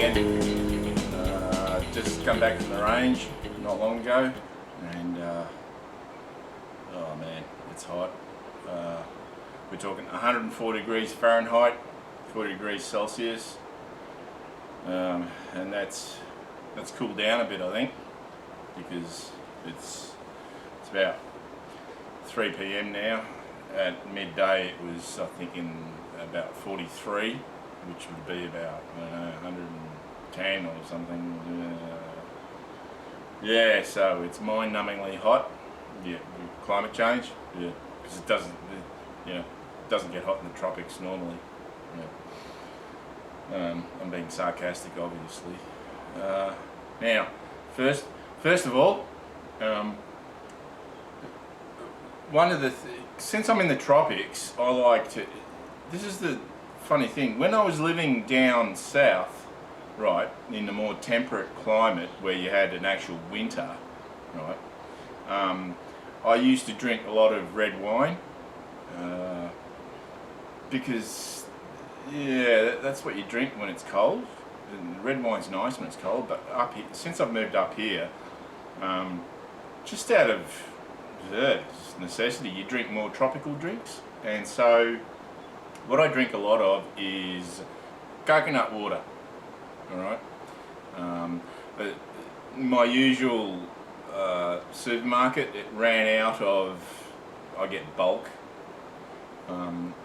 again. Just come back from the range not long ago, and oh man, it's hot. We're talking 104 degrees Fahrenheit, 40 degrees Celsius, and that's cooled down a bit, I think, because it's about 3 p.m. now. At midday it was, I think, in about 43, which would be about, I don't know, 110 or something. Yeah, so it's mind-numbingly hot. Yeah, climate change. Yeah, because it doesn't, doesn't get hot in the tropics normally. Yeah. I'm being sarcastic, obviously. Now, first of all, one of the since I'm in the tropics, I like to. This is the funny thing. When I was living down south, right, in the more temperate climate where you had an actual winter, right, I used to drink a lot of red wine because, yeah, that's what you drink when it's cold. And red wine's nice when it's cold, but up here, since I've moved up here, just out of necessity, you drink more tropical drinks, and so what I drink a lot of is coconut water. All right, but my usual supermarket, it ran out of. I get bulk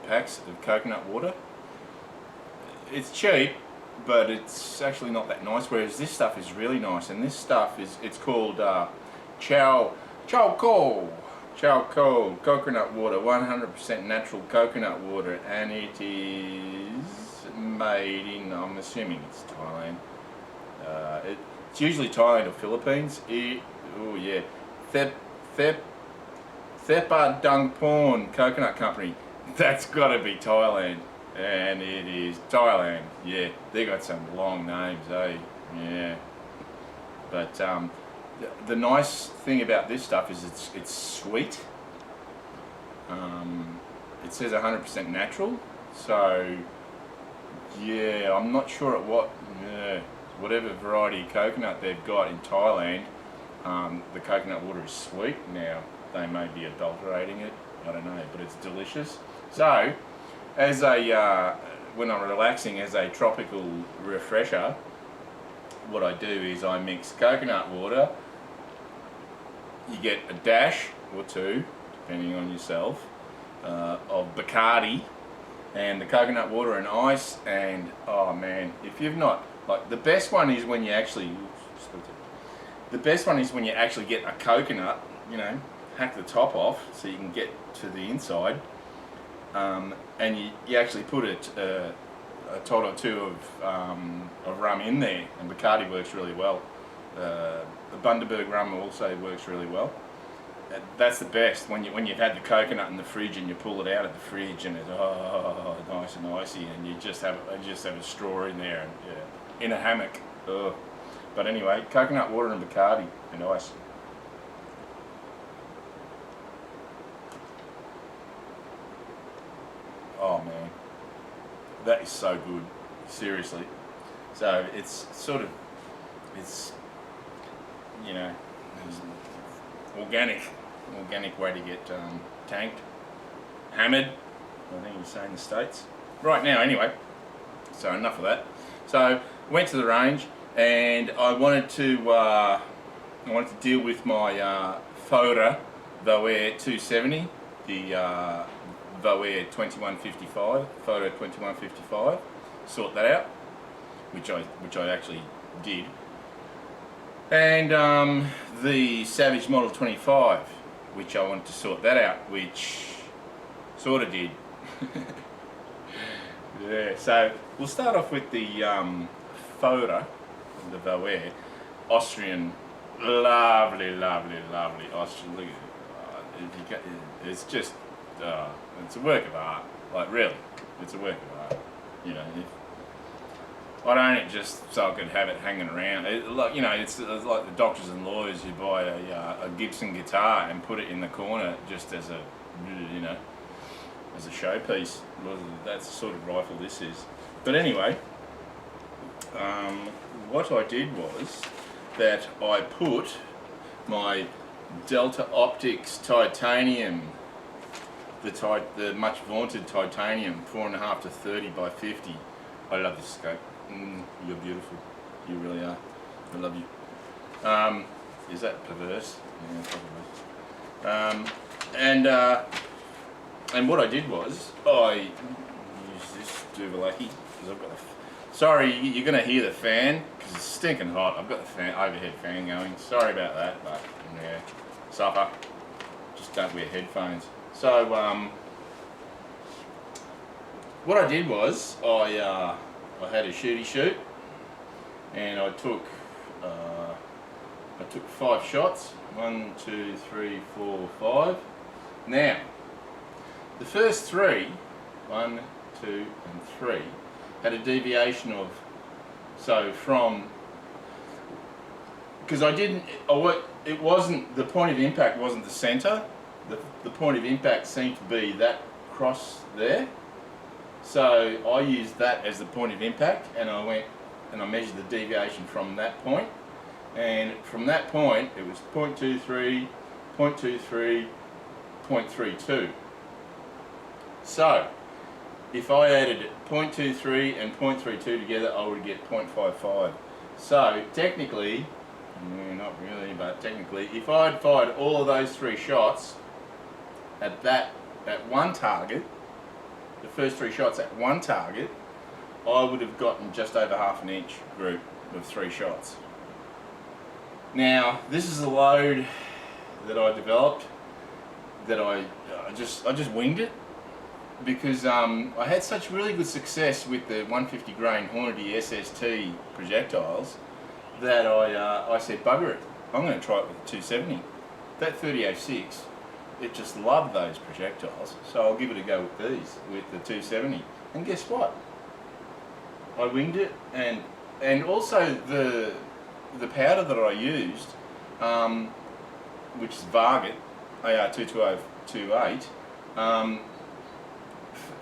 packs of coconut water. It's cheap, but it's actually not that nice. Whereas this stuff is really nice, and this stuff it's called Charcoal coconut water, 100% natural coconut water, and it is made in, I'm assuming it's Thailand. It's usually Thailand or Philippines. Oh yeah, Thepa Dungporn Coconut Company. That's got to be Thailand, and it is Thailand. Yeah, they got some long names, eh? Yeah, but the nice thing about this stuff is it's sweet. It says 100% natural, so yeah, I'm not sure at whatever variety of coconut they've got in Thailand. The coconut water is sweet. Now they may be adulterating it, I don't know, but it's delicious. So as a when I'm relaxing, as a tropical refresher, what I do is I mix coconut water. You get a dash or two, depending on yourself, of Bacardi and the coconut water and ice, and oh man, if you've not, like, the best one is when you actually get a coconut, hack the top off so you can get to the inside, and you actually put a tot or two of rum in there, and Bacardi works really well. The Bundaberg rum also works really well. That's the best when you've had the coconut in the fridge and you pull it out of the fridge and it's nice and icy, and you just have a straw in there and in a hammock. Ugh. But anyway, coconut water and Bacardi and ice. Oh man, that is so good. Seriously. So it's organic way to get tanked, hammered, I think you say in the States. Right now, anyway, so enough of that. So went to the range, and I wanted to deal with my Voere 270, the Voere 2155, Photo 2155. Sort that out, which I actually did. And the Savage Model 25, which I wanted to sort that out, which sort of did. Yeah, so we'll start off with the Voere, the Voere, Austrian, lovely Austrian. Look at it. It's just, it's a work of art. Like, really, it's a work of art. I don't own it just so I could have it hanging around. It's like the doctors and lawyers who buy a Gibson guitar and put it in the corner just as a showpiece. That's the sort of rifle this is. But anyway, what I did was that I put my Delta Optics titanium, the much vaunted titanium, 4.5 to 30 by 50. I love this scope. You're beautiful. You really are. I love you. Is that perverse? Yeah, probably. And what I did was I used this Duvalaki because I've got the. Sorry, you're going to hear the fan because it's stinking hot. I've got the fan, overhead fan going. Sorry about that, but yeah, suffer. Just don't wear headphones. So what I did was I had a shooty shoot, and I took 5 shots. 1, 2, 3, 4, 5. Now, the first 3, 1, 2, and 3, had a deviation of, so from, because it wasn't, the point of impact wasn't the centre, the point of impact seemed to be that cross there, so I used that as the point of impact, and I went and I measured the deviation from that point, and from that point it was 0.23, 0.23, 0.32. So if I added 0.23 and 0.32 together, I would get 0.55. So technically, not really, but technically, if I had fired all of those 3 shots at one target, the first 3 shots at one target, I would have gotten just over half an inch group of 3 shots. Now, this is a load that I developed, that I just winged it, because I had such really good success with the 150 grain Hornet SST projectiles that I said, bugger it, I'm going to try it with the 270. That 3006, it just loved those projectiles, so I'll give it a go with these, with the 270. And guess what? I winged it, and also the powder that I used, which is Voere AR22028,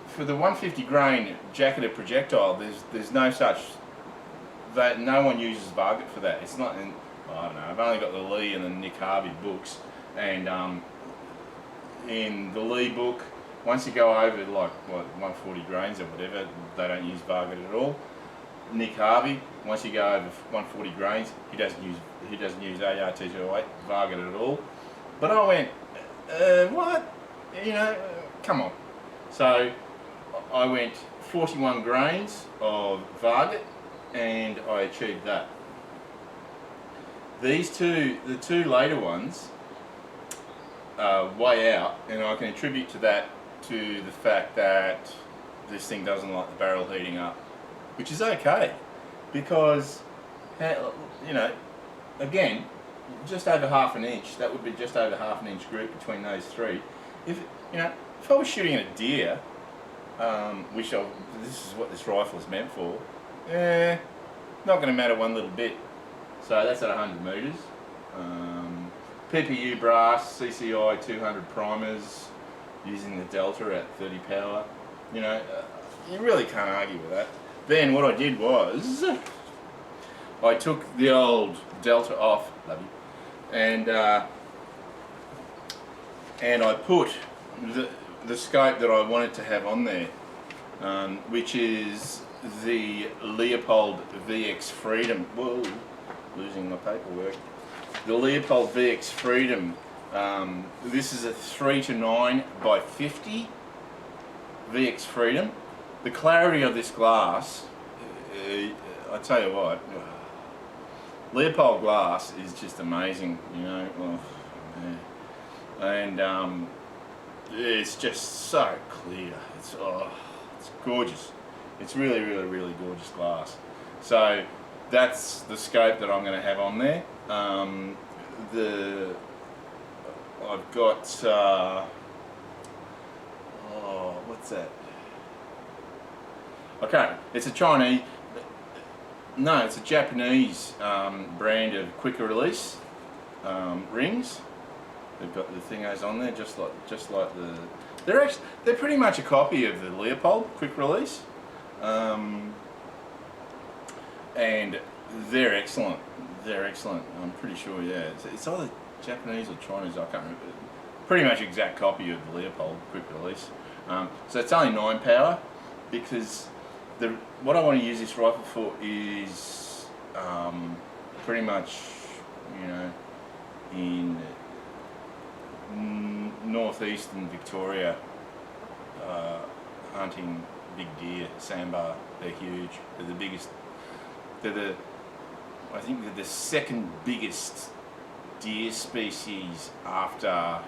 for the 150 grain jacketed projectile, there's no such, that no one uses Voere for that. It's not, I don't know, I've only got the Lee and the Nick Harvey books, and in the Lee book, once you go over like 140 grains or whatever, they don't use Voere at all. Nick Harvey, once you go over 140 grains, he doesn't use AR22028 Voere at all. But I went, what? You know, come on. So I went 41 grains of Voere, and I achieved that. These two, the 2 later ones, way out, and I can attribute to that to the fact that this thing doesn't like the barrel heating up, which is okay, because, you know, again, just over half an inch, that would be just over half an inch group between those 3. If I was shooting at a deer, which this is what this rifle is meant for, not going to matter one little bit. So that's at 100 metres. PPU brass, CCI 200 primers, using the Delta at 30 power. You know, you really can't argue with that. Then what I did was, I took the old Delta off, love you, and I put the scope that I wanted to have on there, which is the Leupold VX Freedom. Whoa, losing my paperwork. The Leupold VX Freedom. This is a 3 to 9 by 50 VX Freedom. The clarity of this glass, I tell you what, Leupold glass is just amazing, you know. Oh, yeah. And it's just so clear. It's gorgeous. It's really, really, really gorgeous glass. So that's the scope that I'm going to have on there. I've got what's that? Okay, it's a Chinese. No, it's a Japanese brand of quicker release rings. They've got the thingos on there, just like the. They're pretty much a copy of the Leupold quick release. and they're excellent. They're excellent. I'm pretty sure. Yeah, it's either Japanese or Chinese. I can't remember. Pretty much exact copy of the Leopold quick release. So it's only 9 power because what I want to use this rifle for is pretty much, you know, in northeastern Victoria, hunting big deer, sambar. They're huge. They're the biggest. I think they're the second biggest deer species after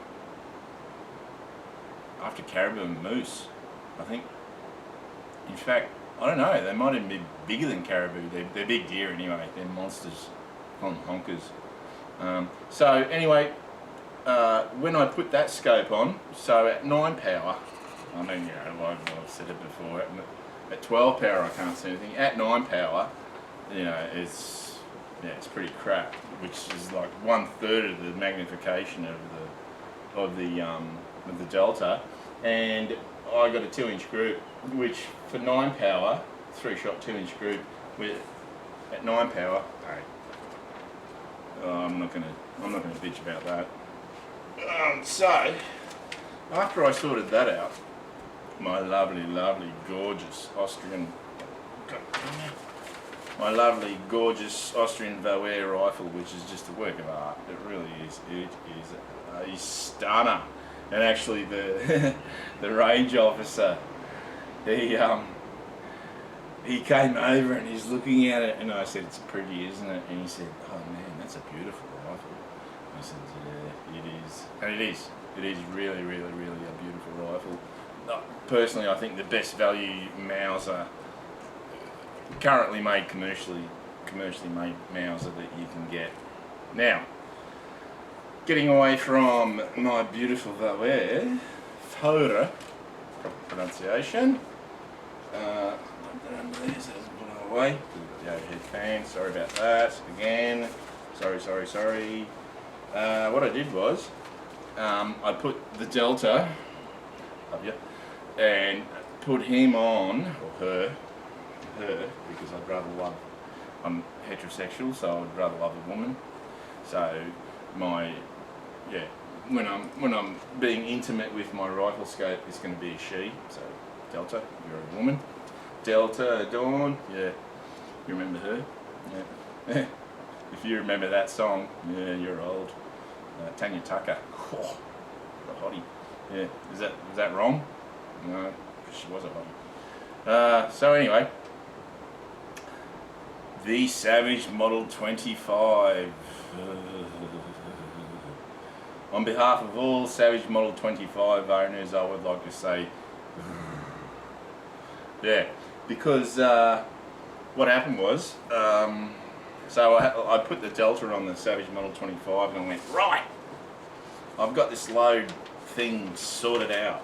caribou and moose, I think. In fact, I don't know, they might even be bigger than caribou. They're big deer anyway, they're monsters, call them honkers. So anyway, when I put that scope on, so at 9 power, I mean, you know, I've said it before, at 12 power I can't see anything. At 9 power, you know, it's pretty crap, which is like 1/3 of the magnification of the Delta, and I got a 2-inch group, which for 9 power, 3-shot 2-inch group at 9 power. I'm not gonna bitch about that. So after I sorted that out, my lovely, gorgeous Austrian, Voere rifle, which is just a work of art. It really is. It is a stunner. And actually, the range officer, he came over and he's looking at it, and I said, "It's pretty, isn't it?" And he said, "Oh man, that's a beautiful rifle." I said, "Yeah, it is," and it is. It is really, a beautiful rifle. Personally, I think the best value Mauser currently made commercially made Mauser that you can get. Now, getting away from my beautiful Voere, proper pronunciation. Away. The overhead fan. Sorry about that. Again. Sorry. What I did was, I put the Delta, love you, and put him on, or her, because I'm heterosexual, so I'd rather love a woman. So when I'm being intimate with my rifle scope, it's going to be a she. So Delta, you're a woman. Delta Dawn, yeah, you remember her? Yeah. If you remember that song, yeah, you're old. Tanya Tucker, oh, what a hottie. Yeah, was that wrong? No, because she was a hottie. So anyway, the Savage Model 25. On behalf of all Savage Model 25 owners, I would like to say, yeah, because what happened was, so I put the Delta on the Savage Model 25 and I went, right, I've got this load thing sorted out.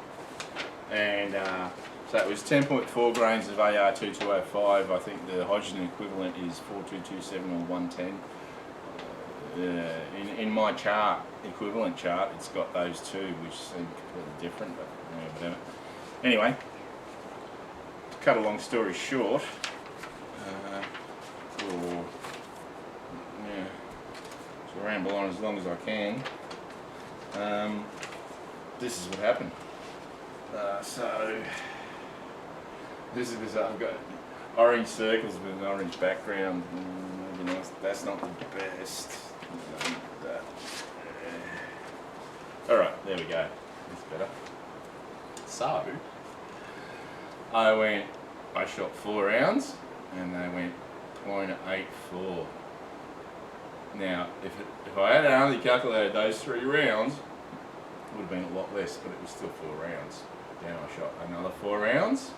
And so it was 10.4 grains of AR-2205. I think the hydrogen equivalent is 4227 or 110. In my chart, equivalent chart, it's got those two, which seem completely different, but whatever. Anyway, to cut a long story short, to ramble on as long as I can, this is what happened. So this is bizarre. I've got orange circles with an orange background. You know, that's not the best. Alright, there we go. That's better. So I shot 4 rounds and they went .84. Now, if I had only calculated those 3 rounds, it would have been a lot less, but it was still 4 rounds. Then I shot another 4 rounds,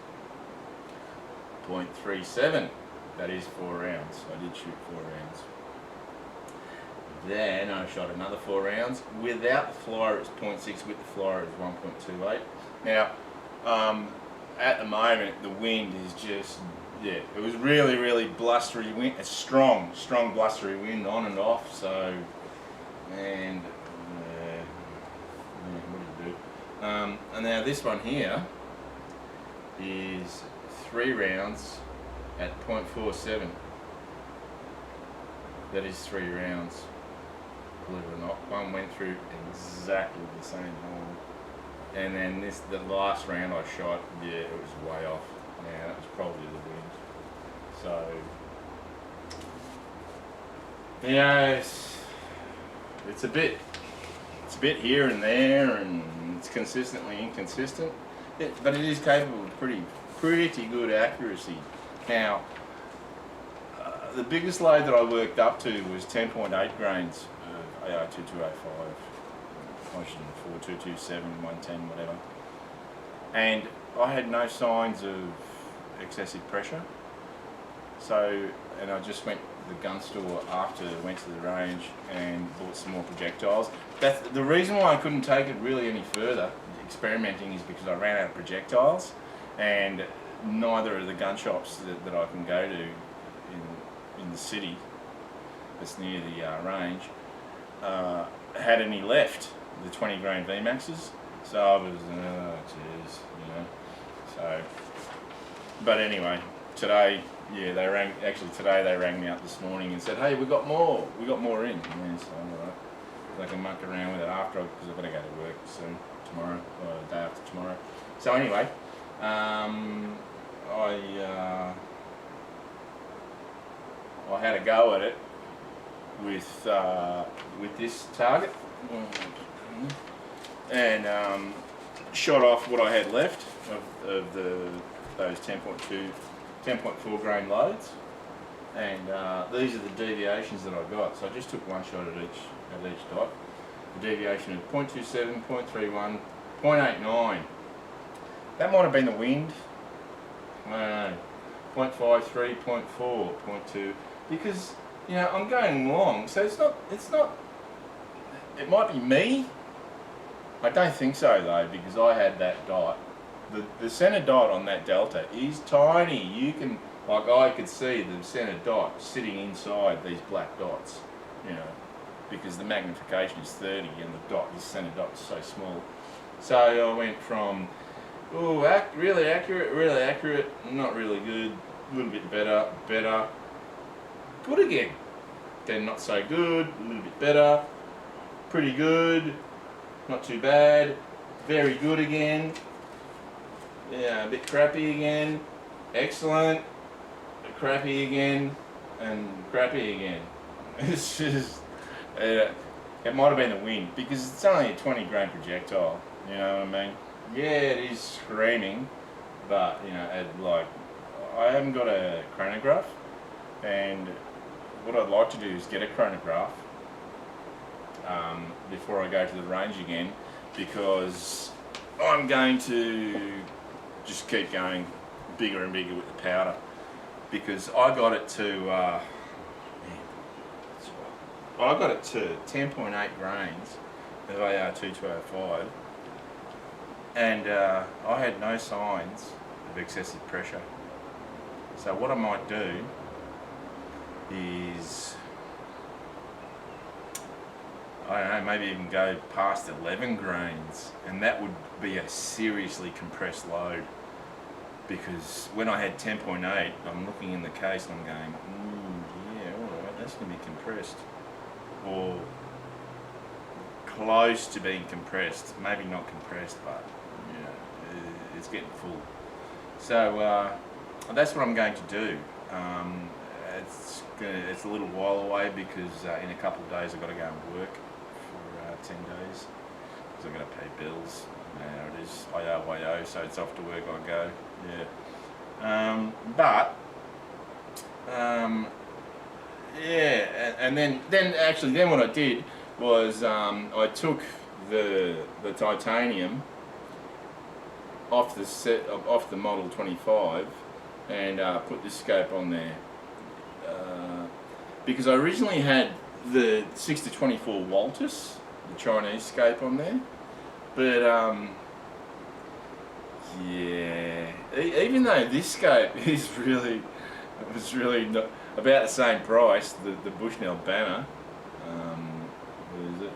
.37. That is 4 rounds. I did shoot 4 rounds. Then I shot another 4 rounds. Without the flyer, it's 0.6. With the flyer, it's 1.28. Now, at the moment, the wind is just, yeah, it was really blustery wind. A strong blustery wind on and off. So, and what do you do? And now this one here is 3 rounds at .47. That is 3 rounds, believe it or not. One went through exactly the same hole. And then the last round I shot, yeah, it was way off. Yeah, that was probably the wind. So, yeah, it's a bit here and there, and it's consistently inconsistent. But it is capable of pretty good accuracy. Now, the biggest load that I worked up to was 10.8 grains of AR2205, 4227, 110, whatever. And I had no signs of excessive pressure. So, and I just went to the gun store after I went to the range and bought some more projectiles. The reason why I couldn't take it really any further, experimenting, is because I ran out of projectiles, and neither of the gun shops that I can go to in the city that's near the range had any left, the 20 grain VMAXs. So I was, cheers, you know. So, but anyway, today, yeah, today they rang me up this morning and said, hey, we got more in. Yeah, so alright. I can muck around with it after, because I've got to go to work soon, tomorrow, or the day after tomorrow. So anyway, I had a go at it with this target, and shot off what I had left of those 10.4 grain loads, and these are the deviations that I got. So I just took one shot at each dot. The deviation of 0.27, 0.31, 0.89. That might have been the wind. I don't know. 0.53, 0.4, 0.2. Because, you know, I'm going long, so it's not. It might be me. I don't think so though, because I had that dot. The center dot on that delta is tiny. You can, like, I could see the center dot sitting inside these black dots, you know, because the magnification is 30 and the center dot is so small. So I went from, really accurate, not really good, a little bit better, good again, then not so good, a little bit better, pretty good, not too bad, very good again, yeah, a bit crappy again, excellent, crappy again, and crappy again. It's just, it might have been the wind, because it's only a 20 grain projectile, you know what I mean? Yeah, it is screaming, but, you know, I haven't got a chronograph, and what I'd like to do is get a chronograph before I go to the range again, because I'm going to just keep going bigger and bigger with the powder, because I got it to 10.8 grains of AR2205, and I had no signs of excessive pressure. So what I might do is, I don't know, maybe even go past 11 grains, and that would be a seriously compressed load, because when I had 10.8, I'm looking in the case and I'm going, yeah, alright, that's going to be compressed, or close to being compressed, maybe not compressed, but yeah, it's getting full. So that's what I'm going to do. It's a little while away, because in a couple of days I've got to go and work for 10 days, because I've got to pay bills. Now it is IO, so it's off to work I go. Yeah, yeah, and then what I did was I took the titanium off the model 25 and put this scope on there, because I originally had the 6-24 Waltus, the Chinese scope, on there, but yeah, even though this scope was really not about the same price, the Bushnell Banner, what is it?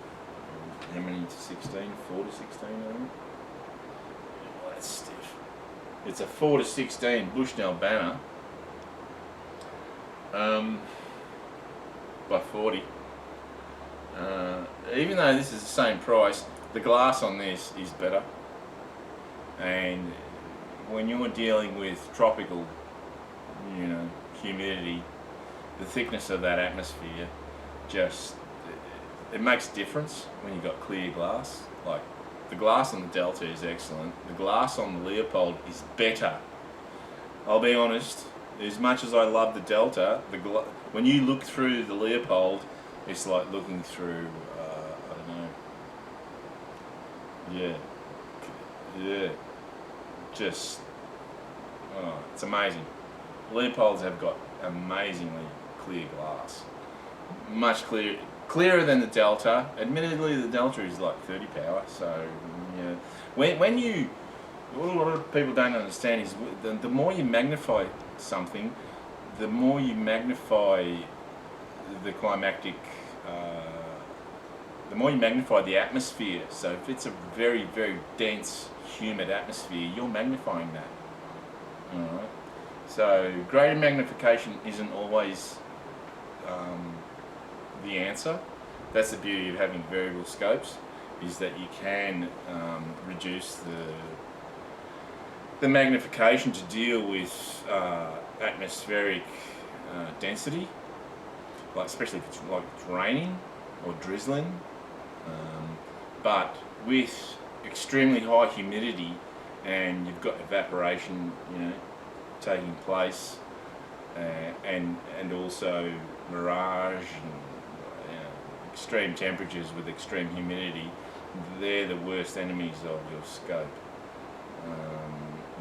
How many to 16? 4 to 16, I think. Oh, that's stiff. It's a 4 to 16 Bushnell Banner. by 40. Even though this is the same price, the glass on this is better. And when you're dealing with tropical, humidity, the thickness of that atmosphere just, it makes a difference when you've got clear glass. Like, the glass on the Delta is excellent. The glass on the Leopold is better. I'll be honest, as much as I love the Delta, when you look through the Leopold, it's like looking through, I don't know, yeah, just, oh, it's amazing. Leopolds have got amazingly clear glass, much clearer than the Delta. Admittedly, the Delta is like 30 power, so when you, what a lot of people don't understand is the more you magnify something, the more you magnify the climactic, the more you magnify the atmosphere. So if it's a very, very dense, humid atmosphere, you're magnifying that. Alright. So greater magnification isn't always the answer. That's the beauty of having variable scopes, is that you can reduce the magnification to deal with atmospheric density, like especially if it's raining or drizzling. But with extremely high humidity and you've got evaporation, taking place, and also mirage and extreme temperatures with extreme humidity, they're the worst enemies of your scope.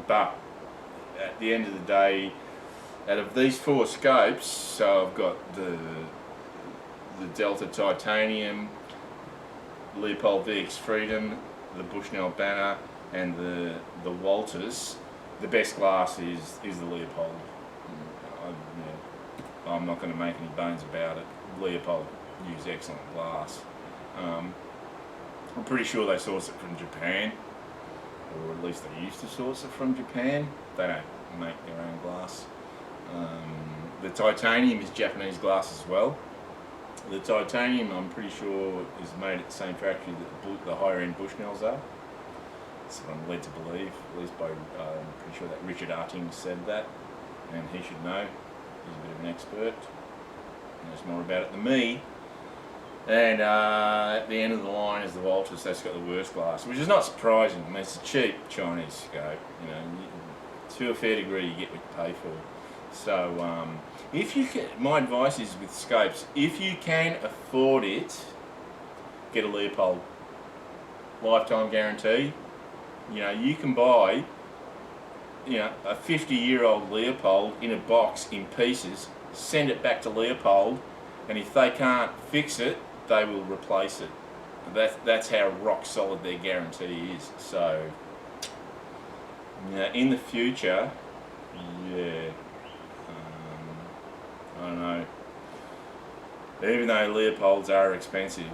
But at the end of the day, out of these 4 scopes, so I've got the Delta Titanium, Leopold VX Freedom, the Bushnell Banner, and the Walters. The best glass is the Leopold. I'm not going to make any bones about it. Leopold use excellent glass. I'm pretty sure they source it from Japan, or at least they used to source it from Japan. They don't make their own glass. The titanium is Japanese glass as well. The titanium, I'm pretty sure, is made at the same factory that the higher end Bushnells are. That's what I'm led to believe, at least by, I'm pretty sure that Richard Arting said that, and he should know. He's a bit of an expert. He knows more about it than me. And at the end of the line is the Walters. That's got the worst glass, which is not surprising. I mean, it's a cheap Chinese scope. To a fair degree, you get what you pay for. So, if you can, my advice is with scopes, if you can afford it, get a Leopold. Lifetime guarantee. You can buy, a 50-year-old Leopold in a box in pieces, send it back to Leopold, and if they can't fix it, they will replace it. That's how rock solid their guarantee is. So, in the future, I don't know. Even though Leopolds are expensive,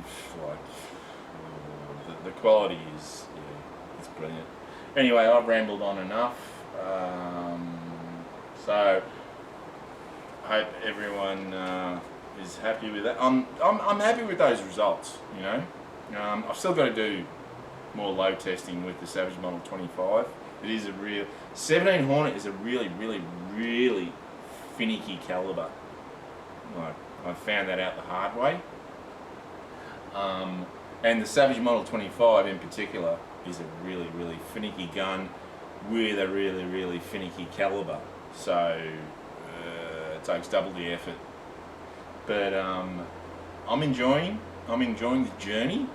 the quality is, it's brilliant. Anyway, I've rambled on enough. So hope everyone is happy with that. I'm happy with those results. I've still got to do more load testing with the Savage Model 25. It is a real 17 Hornet is a really, really, really finicky caliber. I found that out the hard way. And the Savage Model 25 in particular is a really, really finicky gun with a really, really finicky caliber. So it takes double the effort. But I'm enjoying the journey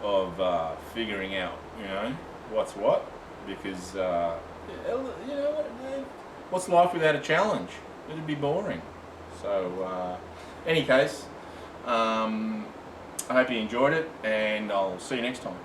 of figuring out, what's what, because what's life without a challenge? It'd be boring. So, any case, I hope you enjoyed it, and I'll see you next time.